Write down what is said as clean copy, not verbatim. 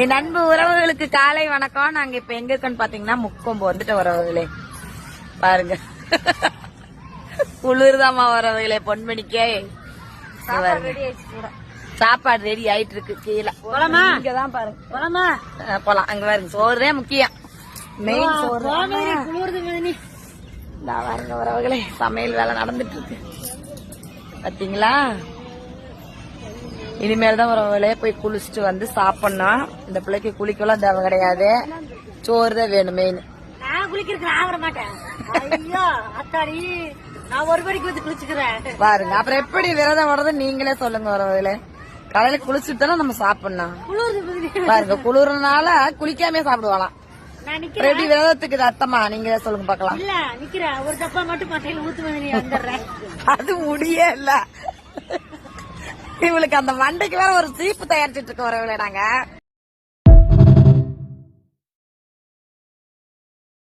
என் அன்பு உறவுகளுக்கு காலை வணக்கம். நாங்க இப்ப எங்க இருக்கோன்னு பாத்தீங்கன்னா முக்கொம்பு வந்துட்டு உறவுகளே பாருங்க. குளிர்தாமா உறவுகளே பொன்மணிக்கே. சாப்பாடு ரெடி ஆயிட்டு இருக்கு கீழே. இங்கதான் பாருங்க போலாம். அங்க பாருங்க சோறுதான் முக்கியம். மெயின் சோறு பாருங்க உறவுகளே. சமையல் வேலை நடந்துட்டு இருக்கு பாத்தீங்களா. இனிமேல் தான் உறவுகளே போய் குளிச்சுட்டு வந்து சாப்பிடணும். இந்த பிள்ளைக்கு குளிக்கலாம் தேவை கிடையாது, சோறு தான் வேணும் மெயின். நான் குளிக்கிறதுக்கு ஆக மாட்டேன். ஐயோ அத்தாடி, நான் ஒரு மணிக்கு வந்து குளிச்சுக்கிறேன் பாருங்க. அப்புறம் எப்படி விரதம் வர்றது நீங்களே சொல்லுங்க உறவுகளே. காலையில குளிச்சுட்டு தானே நம்ம சாப்பிடணும். பாருங்க குளிர்னால குளிக்காம சாப்பிடுவாளாம். எப்படி விரதத்துக்கு இது அர்த்தமா நீங்களே சொல்லுங்க பாக்கலாம். இல்ல நிக்கிறேன், ஒரு டப்பா மட்டும் மட்டையில ஊத்துவேன். அது முடியே இல்ல இவளுக்கு. அந்த மண்டைக்கு வேற ஒரு சீப்பு தயாரிச்சுட்டு இருக்க உறவுகளே நாங்க.